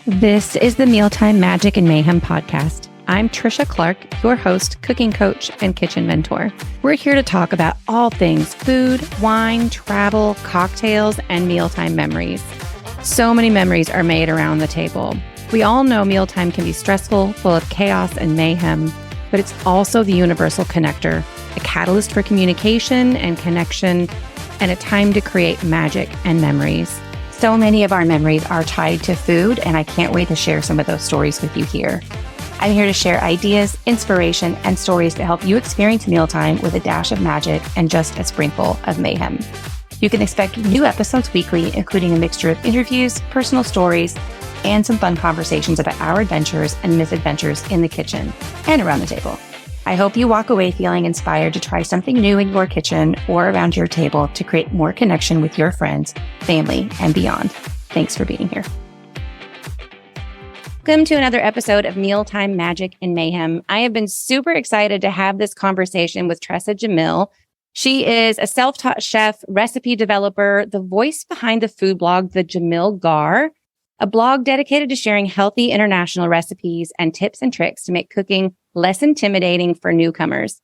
This is the Mealtime Magic Mayhem podcast. I'm Tricia Clark, your host, cooking coach, and kitchen mentor. We're here to talk about all things food, wine, travel, cocktails, and mealtime memories. So many memories are made around the table. We all know mealtime can be stressful, full of chaos and mayhem, but it's also the universal connector, a catalyst for communication and connection, and a time to create magic and memories. So many of our memories are tied to food, and I can't wait to share some of those stories with you here. I'm here to share ideas, inspiration, and stories to help you experience mealtime with a dash of magic and just a sprinkle of mayhem. You can expect new episodes weekly, including a mixture of interviews, personal stories, and some fun conversations about our adventures and misadventures in the kitchen and around the table. I hope you walk away feeling inspired to try something new in your kitchen or around your table to create more connection with your friends, family, and beyond. Thanks for being here. Welcome to another episode of Mealtime Magic and Mayhem. I have been super excited to have this conversation with Tressa Jamil. She is a self-taught chef, recipe developer, the voice behind the food blog, the Jamil Ghar, a blog dedicated to sharing healthy international recipes and tips and tricks to make cooking less intimidating for newcomers.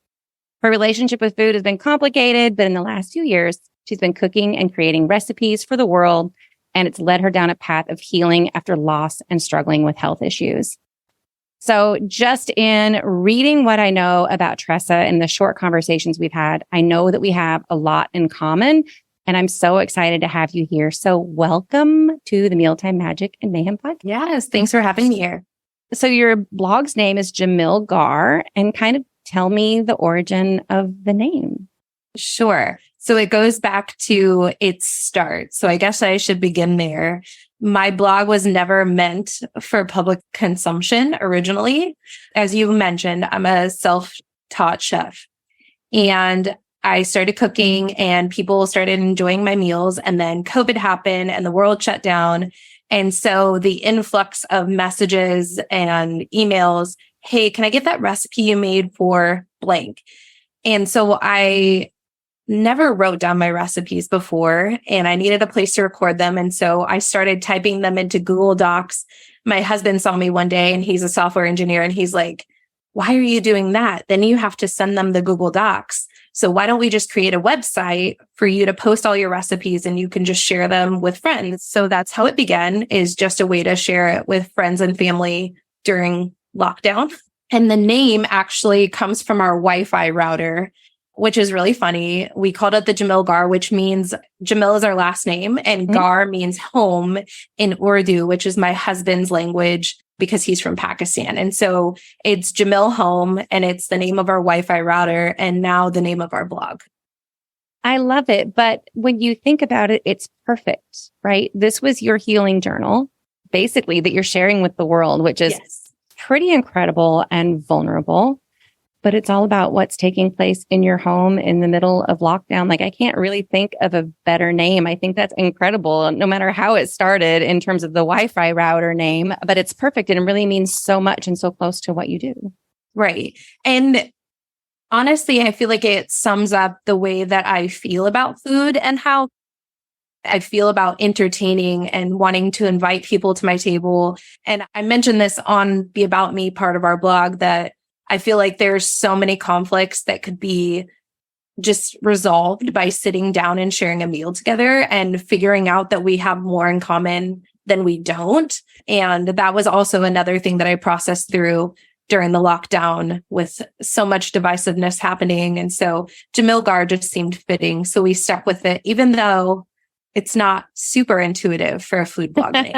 Her relationship with food has been complicated, but in the last few years, she's been cooking and creating recipes for the world, and it's led her down a path of healing after loss and struggling with health issues. So just in reading what I know about Tressa and the short conversations we've had, I know that we have a lot in common, and I'm so excited to have you here. So welcome to the Mealtime Magic and Mayhem podcast. Yes, thanks for having me here. So your blog's name is Jamil Ghar, and kind of tell me the origin of the name. Sure. So it goes back to its start. So I guess I should begin there. My blog was never meant for public consumption originally. As you mentioned, I'm a self-taught chef, and I started cooking and people started enjoying my meals, and then COVID happened and the world shut down. And so the influx of messages and emails, hey, can I get that recipe you made for blank? And so I never wrote down my recipes before, and I needed a place to record them. And so I started typing them into Google Docs. My husband saw me one day, and he's a software engineer, and he's like, why are you doing that? Then you have to send them the Google Docs. So why don't we just create a website for you to post all your recipes and you can just share them with friends? So that's how it began, is just a way to share it with friends and family during lockdown. And the name actually comes from our Wi-Fi router, which is really funny. We called it the Jamil Ghar, which means Jamil is our last name, and Ghar means home in Urdu, which is my husband's language because he's from Pakistan. And so it's Jamil Home, and it's the name of our Wi-Fi router, and now the name of our blog. I love it. But when you think about it, it's perfect, right? This was your healing journal, basically, that you're sharing with the world, which is pretty incredible and vulnerable. But it's all about what's taking place in your home in the middle of lockdown. Like, I can't really think of a better name. I think that's incredible, no matter how it started in terms of the Wi-Fi router name, but it's perfect and it really means so much and so close to what you do. Right. And honestly, I feel like it sums up the way that I feel about food and how I feel about entertaining and wanting to invite people to my table. And I mentioned this on the About Me part of our blog, that I feel like there's so many conflicts that could be just resolved by sitting down and sharing a meal together and figuring out that we have more in common than we don't. And that was also another thing that I processed through during the lockdown with so much divisiveness happening. And so Jamil Ghar just seemed fitting. So we stuck with it, even though it's not super intuitive for a food blog name.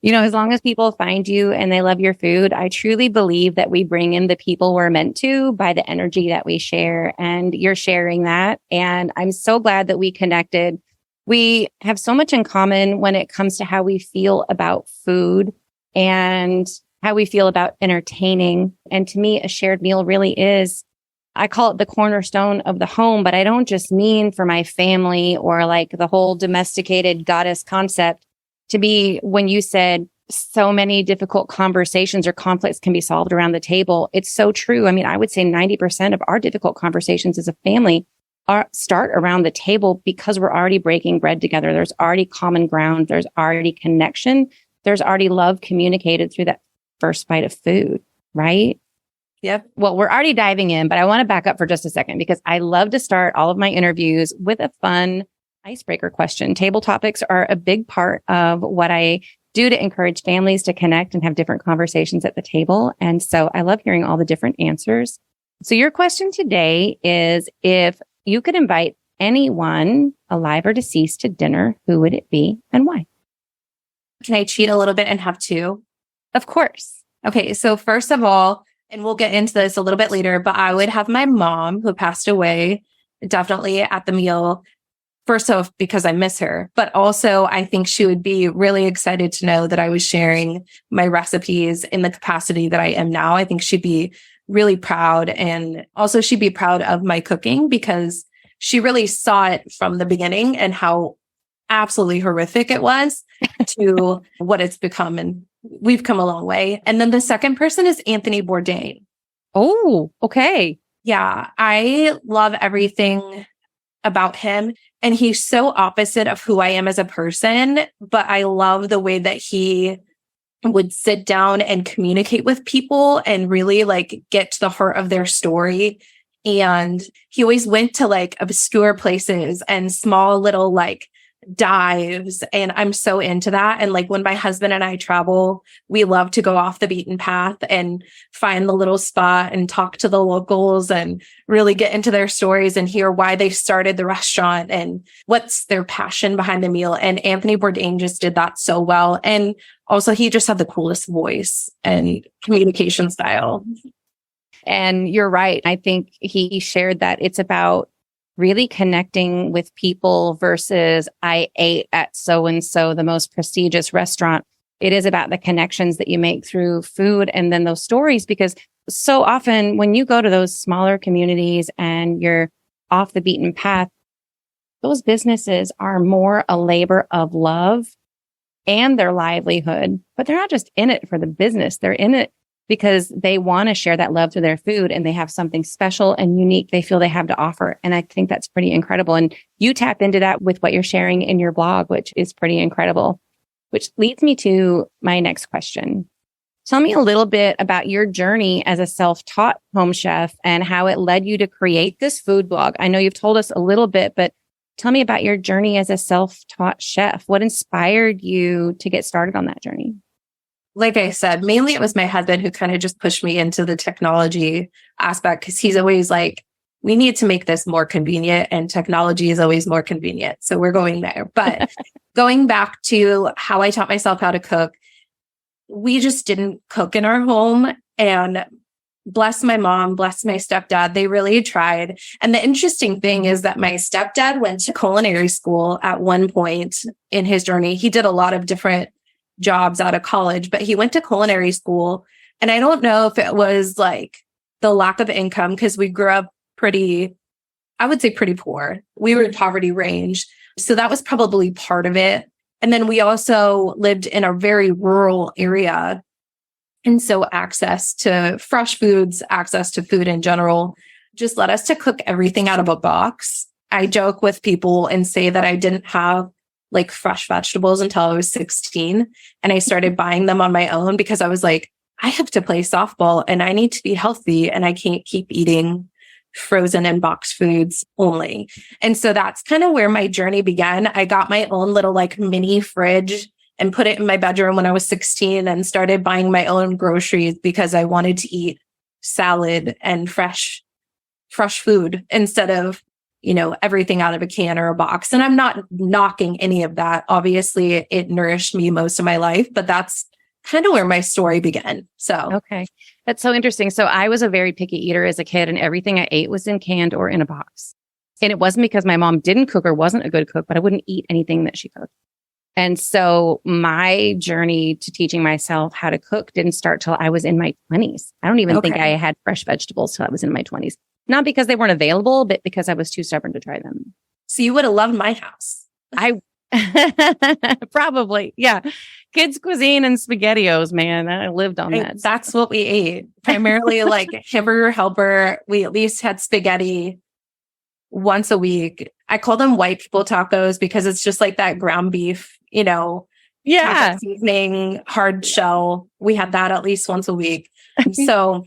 You know, as long as people find you and they love your food, I truly believe that we bring in the people we're meant to by the energy that we share. And you're sharing that. And I'm so glad that we connected. We have so much in common when it comes to how we feel about food and how we feel about entertaining. And to me, a shared meal really is, I call it the cornerstone of the home, but I don't just mean for my family or like the whole domesticated goddess concept. To me, when you said so many difficult conversations or conflicts can be solved around the table, it's so true. I mean, I would say 90% of our difficult conversations as a family start around the table because we're already breaking bread together. There's already common ground. There's already connection. there's already love communicated through that first bite of food, right? Yep. Well, we're already diving in, but I want to back up for just a second because I love to start all of my interviews with a fun icebreaker question. Table topics are a big part of what I do to encourage families to connect and have different conversations at the table. And so I love hearing all the different answers. So your question today is, if you could invite anyone, alive or deceased, to dinner, who would it be and why? Can I cheat a little bit and have two? Of course. Okay. So first of all, and we'll get into this a little bit later, but I would have my mom, who passed away, definitely at the meal. First off, because I miss her, but also I think she would be really excited to know that I was sharing my recipes in the capacity that I am now. I think she'd be really proud. And also she'd be proud of my cooking because she really saw it from the beginning and how absolutely horrific it was to what it's become. And we've come a long way. And then the second person is Anthony Bourdain. Oh, okay. Yeah, I love everything about him. And he's so opposite of who I am as a person, but I love the way that he would sit down and communicate with people and really like get to the heart of their story. And he always went to like obscure places and small little like dives. And I'm so into that. And like when my husband and I travel, we love to go off the beaten path and find the little spot and talk to the locals and really get into their stories and hear why they started the restaurant and what's their passion behind the meal. And Anthony Bourdain just did that so well. And also he just had the coolest voice and communication style. And you're right. I think he shared that it's about really connecting with people versus I ate at so-and-so, the most prestigious restaurant. It is about the connections that you make through food and then those stories, because so often when you go to those smaller communities and you're off the beaten path, those businesses are more a labor of love and their livelihood, but they're not just in it for the business. They're in it because they want to share that love through their food and they have something special and unique they feel they have to offer. And I think that's pretty incredible. And you tap into that with what you're sharing in your blog, which is pretty incredible, which leads me to my next question. Tell me a little bit about your journey as a self-taught home chef and how it led you to create this food blog. I know you've told us a little bit, but tell me about your journey as a self-taught chef. What inspired you to get started on that journey? Like I said, mainly it was my husband who kind of just pushed me into the technology aspect because he's always like, we need to make this more convenient and technology is always more convenient. So we're going there. But going back to how I taught myself how to cook, we just didn't cook in our home. And bless my mom, bless my stepdad, they really tried. And the interesting thing is that my stepdad went to culinary school at one point in his journey. He did a lot of different jobs out of college, but he went to culinary school. And I don't know if it was like the lack of income because we grew up pretty poor. We were in poverty range. So that was probably part of it. And then we also lived in a very rural area. And so access to fresh foods, access to food in general, just led us to cook everything out of a box. I joke with people and say that I didn't have like fresh vegetables until I was 16. And I started buying them on my own because I was like, I have to play softball and I need to be healthy and I can't keep eating frozen and boxed foods only. And so that's kind of where my journey began. I got my own little like mini fridge and put it in my bedroom when I was 16 and started buying my own groceries because I wanted to eat salad and fresh food instead of everything out of a can or a box. And I'm not knocking any of that. Obviously, it nourished me most of my life, but that's kind of where my story began. So, okay. That's so interesting. So I was a very picky eater as a kid and everything I ate was in canned or in a box. And it wasn't because my mom didn't cook or wasn't a good cook, but I wouldn't eat anything that she cooked. And so my journey to teaching myself how to cook didn't start till I was in my 20s. I don't even think I had fresh vegetables till I was in my 20s. Not because they weren't available, but because I was too stubborn to try them. So you would have loved my house. I probably, yeah. Kids cuisine and SpaghettiOs, man. I lived on that. That's what we ate. Primarily like hamburger helper. We at least had spaghetti once a week. I call them white people tacos because it's just like that ground beef, Yeah. taco seasoning, hard shell. We had that at least once a week. So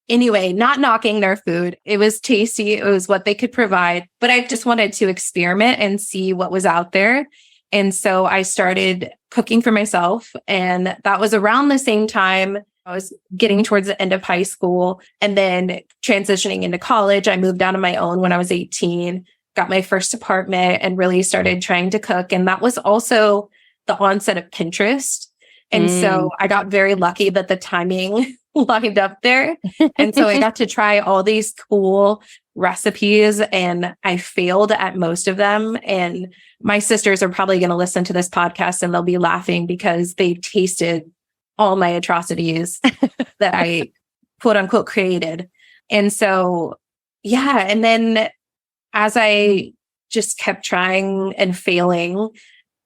anyway, not knocking their food. It was tasty. It was what they could provide, but I just wanted to experiment and see what was out there. And so I started cooking for myself. And that was around the same time I was getting towards the end of high school and then transitioning into college. I moved out on my own when I was 18, got my first apartment and really started trying to cook. And that was also the onset of Pinterest. And so I got very lucky that the timing lined up there. And so I got to try all these cool recipes and I failed at most of them. And my sisters are probably going to listen to this podcast and they'll be laughing because they tasted all my atrocities that I quote unquote created. And so, yeah. And then as I just kept trying and failing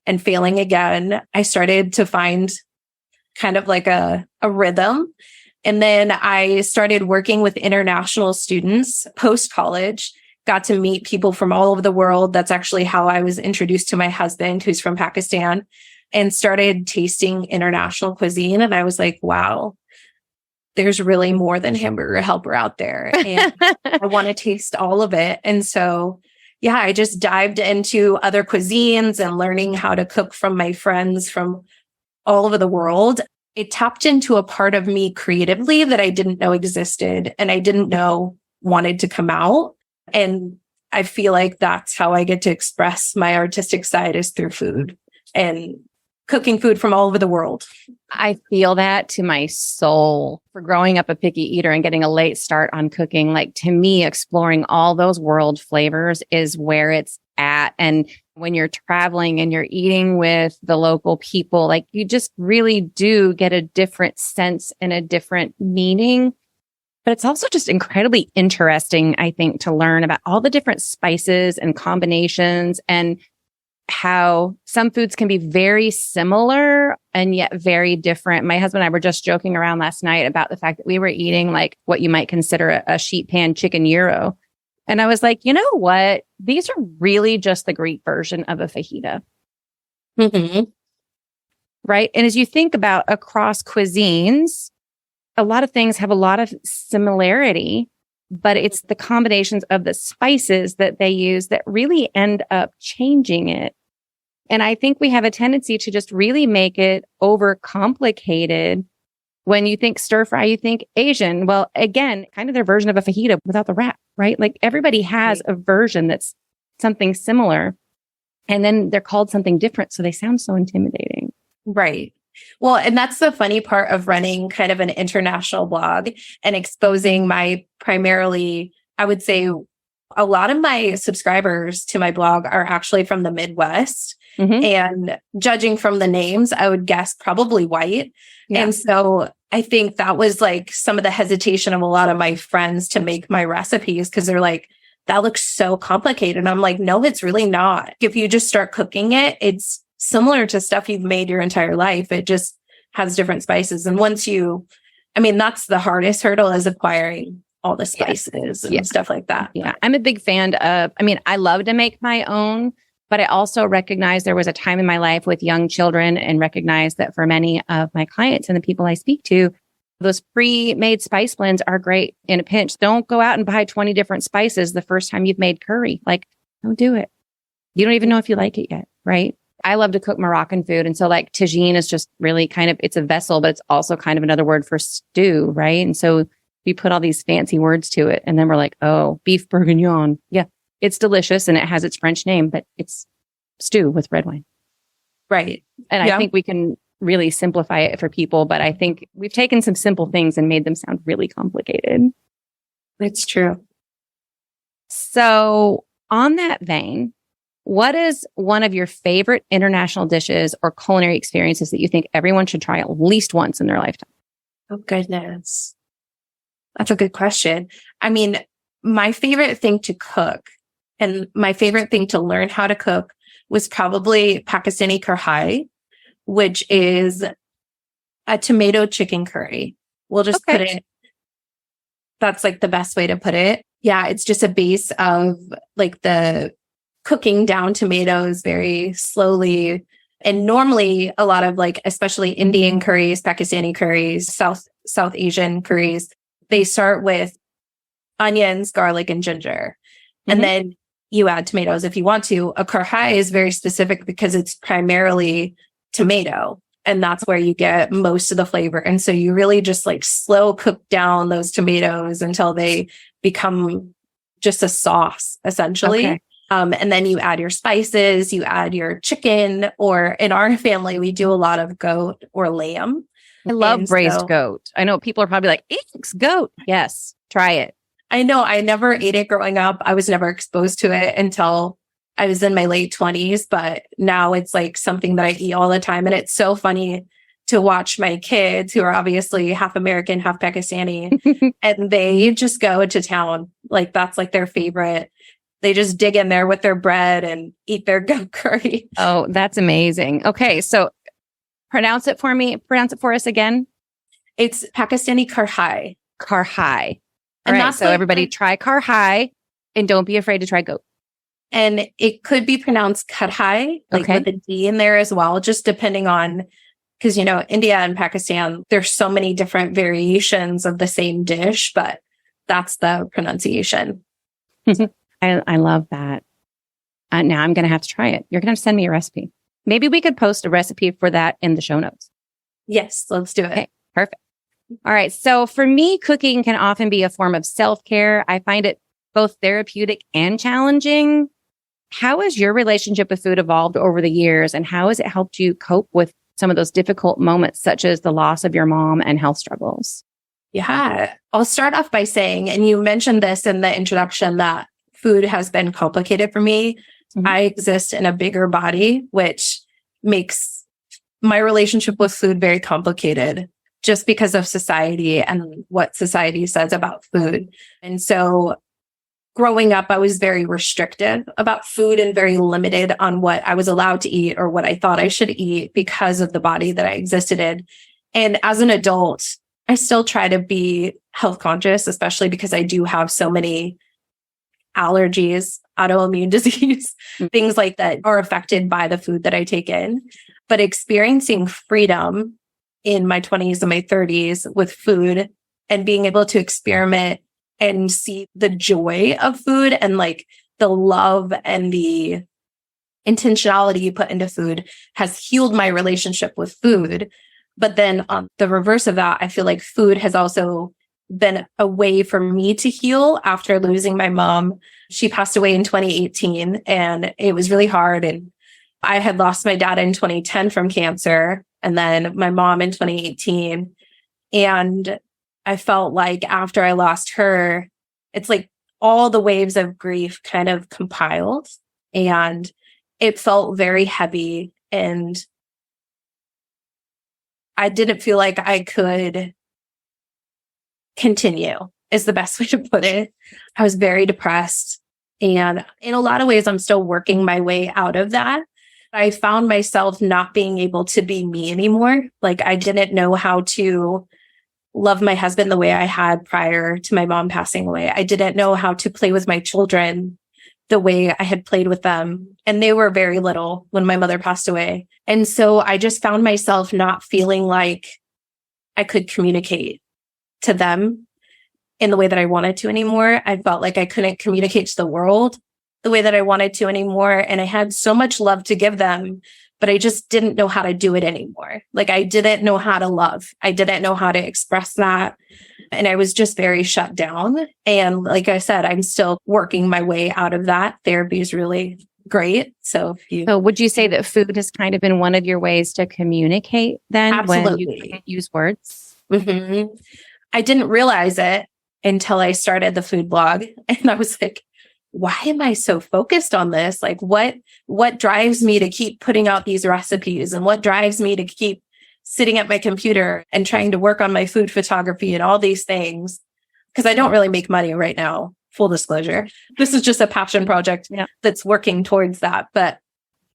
again, I started to find kind of like a rhythm. And then I started working with international students post-college, got to meet people from all over the world. That's actually how I was introduced to my husband, who's from Pakistan, and started tasting international cuisine. And I was like, wow, there's really more than Hamburger Helper out there. And I want to taste all of it. And so, yeah, I just dived into other cuisines and learning how to cook from my friends from all over the world. It tapped into a part of me creatively that I didn't know existed and I didn't know wanted to come out. And I feel like that's how I get to express my artistic side is through food and cooking food from all over the world. I feel that to my soul for growing up a picky eater and getting a late start on cooking. Like to me, exploring all those world flavors is where it's at. And when you're traveling and you're eating with the local people, like you just really do get a different sense and a different meaning. But it's also just incredibly interesting, I think, to learn about all the different spices and combinations and how some foods can be very similar and yet very different. My husband and I were just joking around last night about the fact that we were eating like what you might consider a sheet pan chicken gyro. And I was like, you know what? These are really just the Greek version of a fajita. Mm-hmm. Right. And as you think about across cuisines, a lot of things have a lot of similarity, but it's the combinations of the spices that they use that really end up changing it. And I think we have a tendency to just really make it overcomplicated. When you think stir fry, you think Asian. Well, again, kind of their version of a fajita without the wrap, right? Like everybody has a version that's something similar. And then they're called something different. So they sound so intimidating. Right. Well, and that's the funny part of running kind of an international blog and exposing my primarily, I would say a lot of my subscribers to my blog are actually from the Midwest. Mm-hmm. And judging from the names, I would guess probably white. Yeah. And so I think that was like some of the hesitation of a lot of my friends to make my recipes because they're like, that looks so complicated. And I'm like, no, it's really not. If you just start cooking it, it's similar to stuff you've made your entire life. It just has different spices. And once that's the hardest hurdle is acquiring all the spices and stuff like that. Yeah. I'm a big fan of, I love to make my own, but I also recognize there was a time in my life with young children and recognize that for many of my clients and the people I speak to, those pre-made spice blends are great in a pinch. Don't go out and buy 20 different spices the first time you've made curry. Like, don't do it. You don't even know if you like it yet, right? I love to cook Moroccan food. And so like tagine is just really kind of, it's a vessel, but it's also kind of another word for stew, right? And so we put all these fancy words to it. And then we're like, oh, beef bourguignon. Yeah, it's delicious and it has its French name, but it's stew with red wine. Right. And I think we can really simplify it for people, but I think we've taken some simple things and made them sound really complicated. It's true. So on that vein, what is one of your favorite international dishes or culinary experiences that you think everyone should try at least once in their lifetime? Oh, goodness. That's a good question. My favorite thing to cook and my favorite thing to learn how to cook was probably Pakistani karhai, which is a tomato chicken curry. We'll just put it. That's like the best way to put it. Yeah. It's just a base of like the cooking down tomatoes very slowly And normally a lot of like, especially Indian curries, Pakistani curries, South Asian curries, they start with onions, garlic, and ginger. And then you add tomatoes if you want to. A karhai is very specific because it's primarily tomato. And that's where you get most of the flavor. And so you really just like slow cook down those tomatoes until they become just a sauce, essentially. Okay. And then you add your spices, you add your chicken, or in our family, we do a lot of goat or lamb. I love braised goat. I know people are probably like, it's goat. Yes, try it. I know I never ate it growing up. I was never exposed to it until I was in my late 20s, but now it's like something that I eat all the time. And it's so funny to watch my kids, who are obviously half American, half Pakistani, and they just go to town. Like that's like their favorite. They just dig in there with their bread and eat their goat curry. Oh, that's amazing. Okay. So pronounce it for me. Pronounce it for us again. It's Pakistani karhai. Karhai. All And right. that's So like everybody try karhai and don't be afraid to try goat. And it could be pronounced karhai, like with a D in there as well, just depending on, because, you know, India and Pakistan, there's so many different variations of the same dish, but that's the pronunciation. I love that. Now I'm going to have to try it. You're going to have to send me a recipe. Maybe we could post a recipe for that in the show notes. Yes, let's do it. Okay, perfect. All right. So for me, cooking can often be a form of self-care. I find it both therapeutic and challenging. How has your relationship with food evolved over the years, and how has it helped you cope with some of those difficult moments, such as the loss of your mom and health struggles? Yeah, I'll start off by saying, and you mentioned this in the introduction, that food has been complicated for me. I exist in a bigger body, which makes my relationship with food very complicated just because of society and what society says about food. And so growing up, I was very restrictive about food and very limited on what I was allowed to eat or what I thought I should eat because of the body that I existed in. And as an adult, I still try to be health conscious, especially because I do have so many allergies, autoimmune disease, things like that are affected by the food that I take in. But experiencing freedom in my 20s and my 30s with food and being able to experiment and see the joy of food and like the love and the intentionality you put into food has healed my relationship with food. But then on the reverse of that, I feel like food has also been a way for me to heal after losing my mom. She passed away in 2018 and it was really hard. And I had lost my dad in 2010 from cancer and then my mom in 2018. And I felt like after I lost her, it's like all the waves of grief kind of compiled and it felt very heavy. And I didn't feel like I could continue is the best way to put it. I was very depressed. And in a lot of ways, I'm still working my way out of that. I found myself not being able to be me anymore. Like I didn't know how to love my husband the way I had prior to my mom passing away. I didn't know how to play with my children the way I had played with them. And they were very little when my mother passed away. And so I just found myself not feeling like I could communicate to them in the way that I wanted to anymore. I felt like I couldn't communicate to the world the way that I wanted to anymore. And I had so much love to give them, but I just didn't know how to do it anymore. Like I didn't know how to love. I didn't know how to express that. And I was just very shut down. And like I said, I'm still working my way out of that. Therapy is really great. So would you say that food has kind of been one of your ways to communicate then? Absolutely. When you can't use words? Mm-hmm. I didn't realize it until I started the food blog. And I was like, why am I so focused on this? Like what drives me to keep putting out these recipes and what drives me to keep sitting at my computer and trying to work on my food photography and all these things? Because I don't really make money right now. Full disclosure. This is just a passion project that's working towards that. But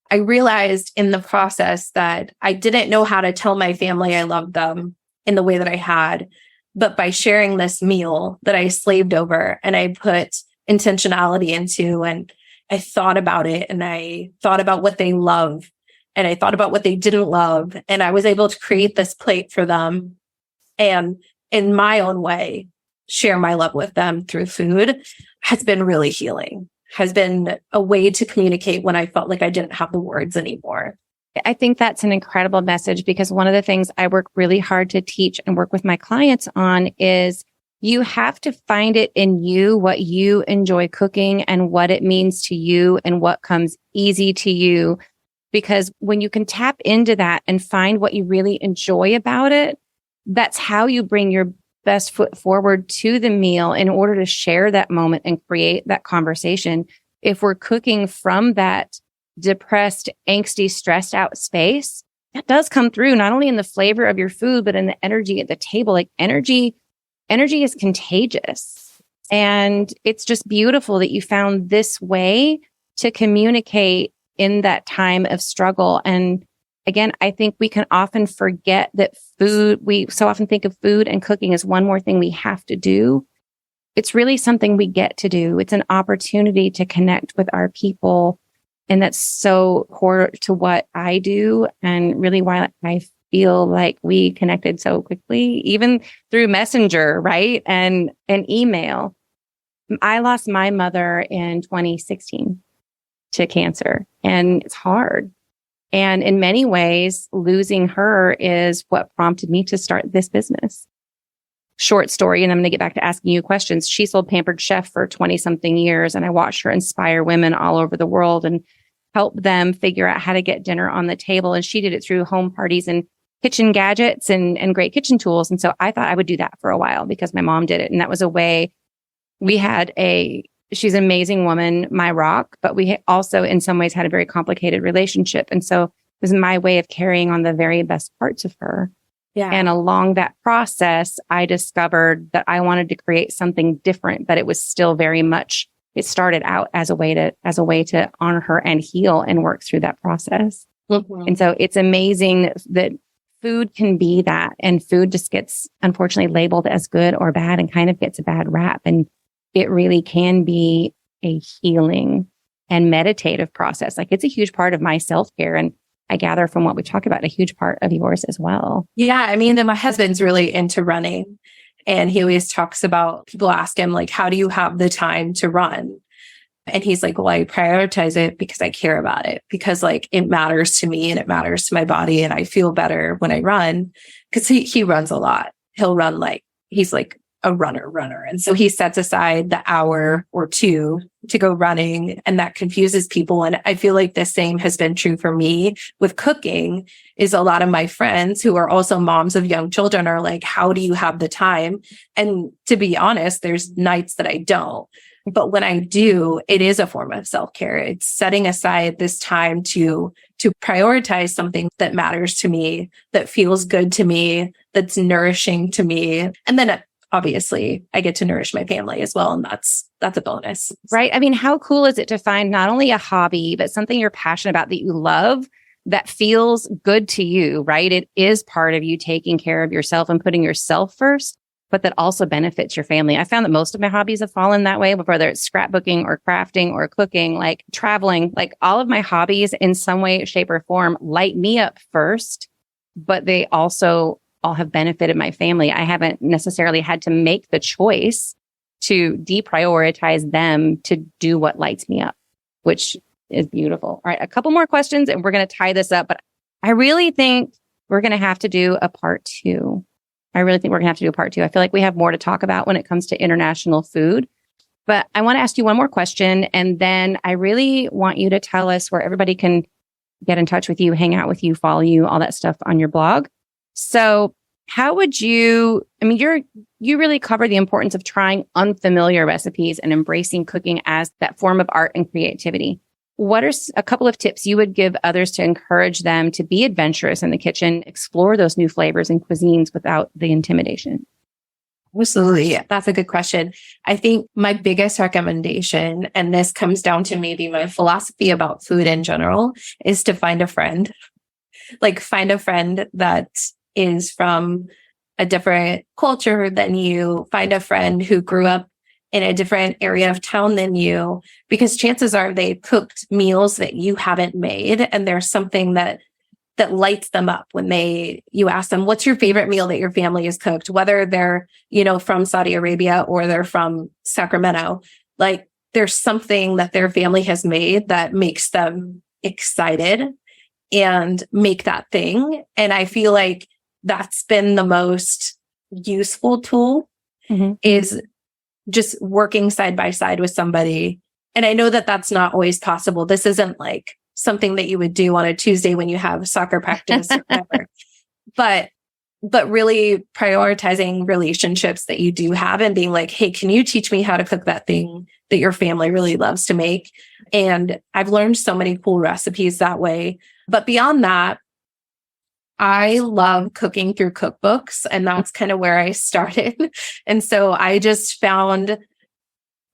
I realized in the process that I didn't know how to tell my family I loved them in the way that I had. But by sharing this meal that I slaved over and I put intentionality into, and I thought about it and I thought about what they love and I thought about what they didn't love, and I was able to create this plate for them and in my own way, share my love with them through food has been really healing, has been a way to communicate when I felt like I didn't have the words anymore. I think that's an incredible message, because one of the things I work really hard to teach and work with my clients on is you have to find it in you, what you enjoy cooking and what it means to you and what comes easy to you. Because when you can tap into that and find what you really enjoy about it, that's how you bring your best foot forward to the meal in order to share that moment and create that conversation. If we're cooking from that depressed, angsty, stressed out space, that does come through not only in the flavor of your food, but in the energy at the table. Like energy is contagious. And it's just beautiful that you found this way to communicate in that time of struggle. And again, I think we can often forget that we so often think of food and cooking as one more thing we have to do. It's really something we get to do. It's an opportunity to connect with our people. And that's so core to what I do, and really why I feel like we connected so quickly, even through Messenger, right? And email. I lost my mother in 2016 to cancer, and it's hard. And in many ways, losing her is what prompted me to start this business. Short story, and I'm going to get back to asking you questions. She sold Pampered Chef for 20 something years, and I watched her inspire women all over the world and help them figure out how to get dinner on the table. And she did it through home parties and kitchen gadgets and great kitchen tools. And so I thought I would do that for a while because my mom did it. And that was a way she's an amazing woman, my rock, but we also in some ways had a very complicated relationship. And so it was my way of carrying on the very best parts of her. Yeah. And along that process, I discovered that I wanted to create something different, but it was still very much, it started out as a way to honor her and heal and work through that process. Mm-hmm. And so it's amazing that food can be that, and food just gets unfortunately labeled as good or bad and kind of gets a bad rap. And it really can be a healing and meditative process. Like it's a huge part of my self-care. And I gather from what we talk about, a huge part of yours as well. Yeah. I mean, my husband's really into running, and he always talks about, people ask him, like, how do you have the time to run? And he's like, well, I prioritize it because I care about it, because like it matters to me and it matters to my body. And I feel better when I run, because he runs a lot. He'll run he's like a runner. And so he sets aside the hour or two to go running, and that confuses people. And I feel like the same has been true for me with cooking. Is a lot of my friends who are also moms of young children are like, how do you have the time? And to be honest, there's nights that I don't. But when I do, it is a form of self-care. It's setting aside this time to prioritize something that matters to me, that feels good to me, that's nourishing to me. And then obviously I get to nourish my family as well. And that's a bonus. Right. I mean, how cool is it to find not only a hobby, but something you're passionate about that you love that feels good to you, right? It is part of you taking care of yourself and putting yourself first, but that also benefits your family. I found that most of my hobbies have fallen that way, whether it's scrapbooking or crafting or cooking, like traveling, like all of my hobbies in some way, shape, or form light me up first, but they also all have benefited my family. I haven't necessarily had to make the choice to deprioritize them to do what lights me up, which is beautiful. All right, a couple more questions and we're going to tie this up, but I really think we're going to have to do a part two. I feel like we have more to talk about when it comes to international food. But I want to ask you one more question. And then I really want you to tell us where everybody can get in touch with you, hang out with you, follow you, all that stuff on your blog. So how would you really cover the importance of trying unfamiliar recipes and embracing cooking as that form of art and creativity. What are a couple of tips you would give others to encourage them to be adventurous in the kitchen, explore those new flavors and cuisines without the intimidation? Absolutely. That's a good question. I think my biggest recommendation, and this comes down to maybe my philosophy about food in general, is to find a friend. Like find a friend that is from a different culture than you. Find a friend who grew up in a different area of town than you, because chances are they cooked meals that you haven't made. And there's something that that lights them up when you ask them, what's your favorite meal that your family has cooked, whether they're, from Saudi Arabia or they're from Sacramento. Like, there's something that their family has made that makes them excited and make that thing. And I feel like that's been the most useful tool, is just working side by side with somebody. And I know that that's not always possible. This isn't like something that you would do on a Tuesday when you have soccer practice or whatever. But really prioritizing relationships that you do have and being like, hey, can you teach me how to cook that thing that your family really loves to make? And I've learned so many cool recipes that way. But beyond that, I love cooking through cookbooks, and that's kind of where I started. And so I just found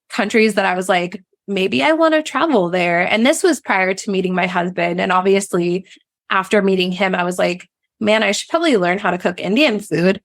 countries that I was like, maybe I want to travel there. And this was prior to meeting my husband. And obviously, after meeting him, I was like, man, I should probably learn how to cook Indian food.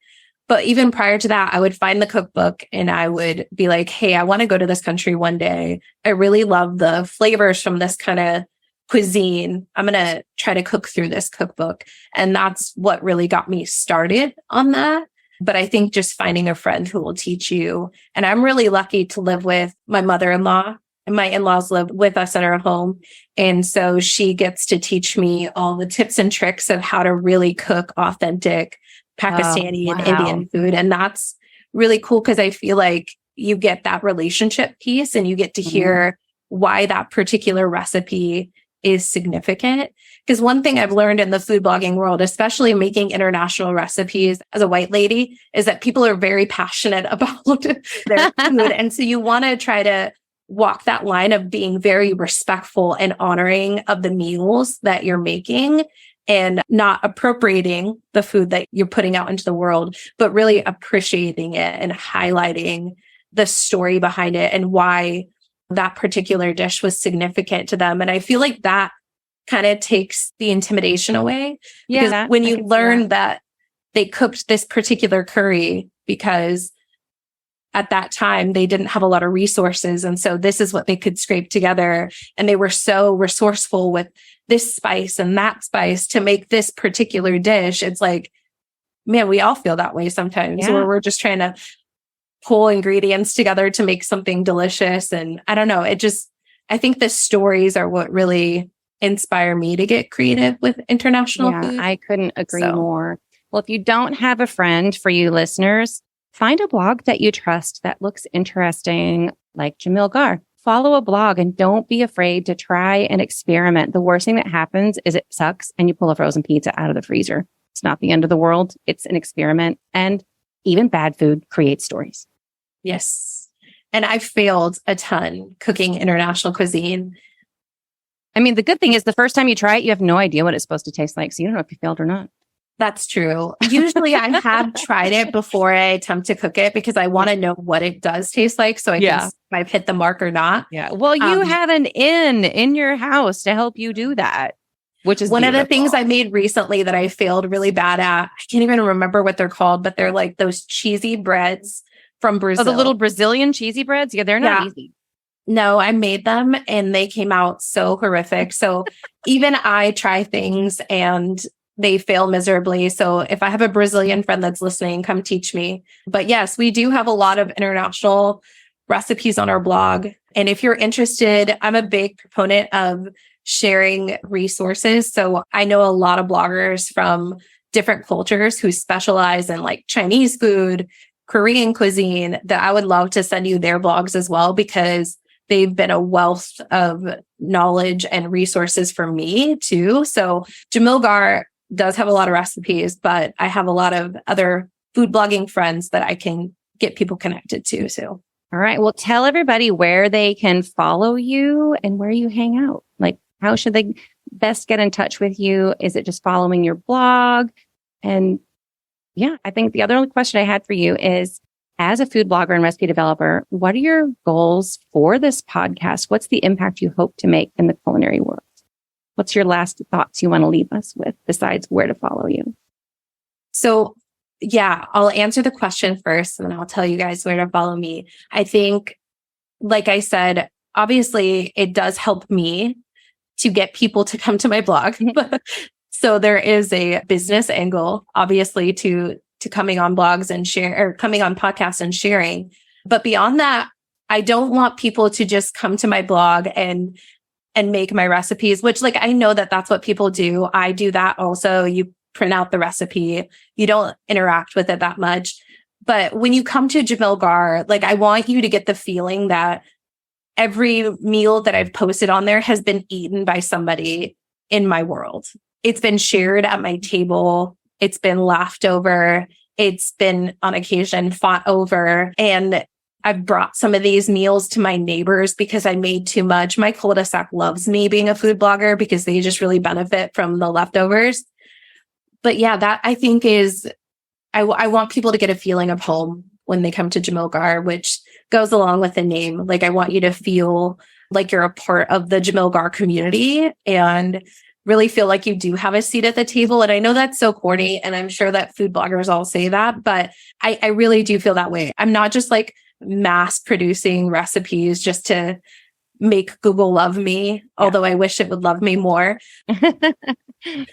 But even prior to that, I would find the cookbook and I would be like, hey, I want to go to this country one day. I really love the flavors from this kind of cuisine. I'm going to try to cook through this cookbook. And that's what really got me started on that. But I think just finding a friend who will teach you. And I'm really lucky to live with my mother-in-law, and my in-laws live with us in our home. And so she gets to teach me all the tips and tricks of how to really cook authentic Pakistani and Indian food. And that's really cool because I feel like you get that relationship piece and you get to hear why that particular recipe is significant. Because one thing I've learned in the food blogging world, especially making international recipes as a white lady, is that people are very passionate about their food. And so you want to try to walk that line of being very respectful and honoring of the meals that you're making and not appropriating the food that you're putting out into the world, but really appreciating it and highlighting the story behind it and why that particular dish was significant to them. And I feel like that kind of takes the intimidation away. Because when you learn that they cooked this particular curry because at that time they didn't have a lot of resources. And so this is what they could scrape together. And they were so resourceful with this spice and that spice to make this particular dish. It's like, man, we all feel that way sometimes where we're just trying to pull ingredients together to make something delicious. And I don't know, I think the stories are what really inspire me to get creative with international food. I couldn't agree more. Well, if you don't have a friend, for you listeners, find a blog that you trust that looks interesting, like Jamil Ghar. Follow a blog and don't be afraid to try and experiment. The worst thing that happens is it sucks and you pull a frozen pizza out of the freezer. It's not the end of the world. It's an experiment. And even bad food creates stories. Yes. And I failed a ton cooking international cuisine. I mean, the good thing is the first time you try it, you have no idea what it's supposed to taste like. So you don't know if you failed or not. That's true. Usually I have tried it before I attempt to cook it because I want to know what it does taste like. So I can see if I've hit the mark or not. Yeah. Well, you have an inn in your house to help you do that, which is one beautiful. of the things I made recently that I failed really bad at. I can't even remember what they're called, but they're like those cheesy breads from Brazil. Oh, the little Brazilian cheesy breads? Yeah, they're not easy. No, I made them and they came out so horrific. So even I try things and they fail miserably. So if I have a Brazilian friend that's listening, come teach me. But yes, we do have a lot of international recipes on our blog. And if you're interested, I'm a big proponent of sharing resources. So I know a lot of bloggers from different cultures who specialize in like Chinese food, Korean cuisine, that I would love to send you their blogs as well, because they've been a wealth of knowledge and resources for me too. So Jamil Ghar does have a lot of recipes, but I have a lot of other food blogging friends that I can get people connected to. So, all right. Well, tell everybody where they can follow you and where you hang out. Like, how should they best get in touch with you? Is it just following your blog? And I think the other question I had for you is, as a food blogger and recipe developer, what are your goals for this podcast? What's the impact you hope to make in the culinary world? What's your last thoughts you want to leave us with besides where to follow you? So, I'll answer the question first and then I'll tell you guys where to follow me. I think, like I said, obviously it does help me to get people to come to my blog. So there is a business angle, obviously, to coming on blogs and coming on podcasts and sharing. But beyond that, I don't want people to just come to my blog and make my recipes, which like, I know that that's what people do. I do that also. You print out the recipe. You don't interact with it that much. But when you come to Jamil Ghar, like I want you to get the feeling that every meal that I've posted on there has been eaten by somebody in my world. It's been shared at my table. It's been laughed over. It's been on occasion fought over. And I've brought some of these meals to my neighbors because I made too much. My cul-de-sac loves me being a food blogger because they just really benefit from the leftovers. But yeah, that I think is, I want people to get a feeling of home when they come to Jamil Ghar, which goes along with the name. Like I want you to feel like you're a part of the Jamil Ghar community and really feel like you do have a seat at the table. And I know that's so corny, and I'm sure that food bloggers all say that, but I really do feel that way. I'm not just like mass producing recipes just to make Google love me, although I wish it would love me more.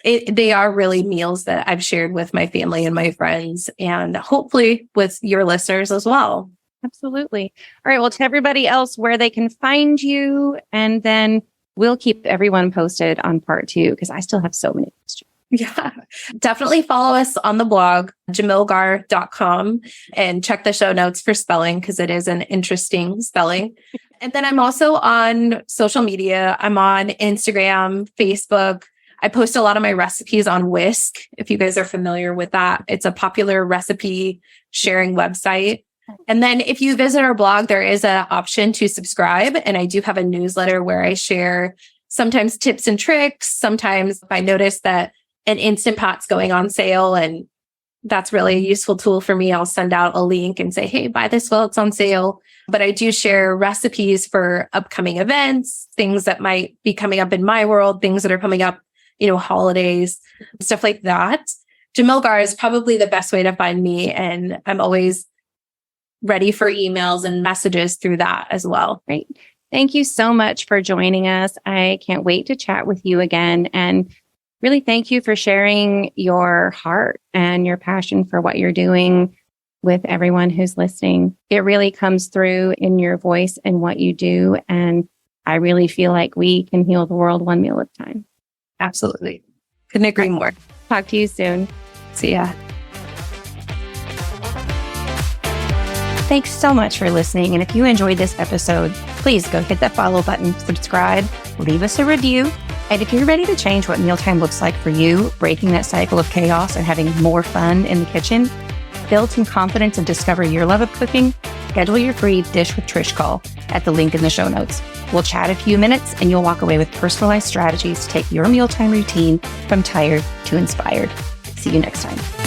They are really meals that I've shared with my family and my friends, and hopefully with your listeners as well. Absolutely. All right. Well, to everybody else where they can find you, and then we'll keep everyone posted on part 2 because I still have so many questions. Yeah, definitely follow us on the blog, jamilghar.com, and check the show notes for spelling because it is an interesting spelling. And then I'm also on social media. I'm on Instagram, Facebook. I post a lot of my recipes on Whisk. If you guys are familiar with that, it's a popular recipe sharing website. And then if you visit our blog, there is an option to subscribe. And I do have a newsletter where I share sometimes tips and tricks. Sometimes if I notice that an Instant Pot's going on sale, and that's really a useful tool for me, I'll send out a link and say, hey, buy this while it's on sale. But I do share recipes for upcoming events, things that might be coming up in my world, things that are coming up, holidays, stuff like that. Jamil Ghar is probably the best way to find me. And I'm always ready for emails and messages through that as well. Great. Thank you so much for joining us. I can't wait to chat with you again. And really thank you for sharing your heart and your passion for what you're doing with everyone who's listening. It really comes through in your voice and what you do. And I really feel like we can heal the world one meal at a time. Absolutely. Couldn't agree more. Talk to you soon. See ya. Thanks so much for listening. And if you enjoyed this episode, please go hit that follow button, subscribe, leave us a review. And if you're ready to change what mealtime looks like for you, breaking that cycle of chaos and having more fun in the kitchen, build some confidence and discover your love of cooking, schedule your free Dish with Trish call at the link in the show notes. We'll chat a few minutes and you'll walk away with personalized strategies to take your mealtime routine from tired to inspired. See you next time.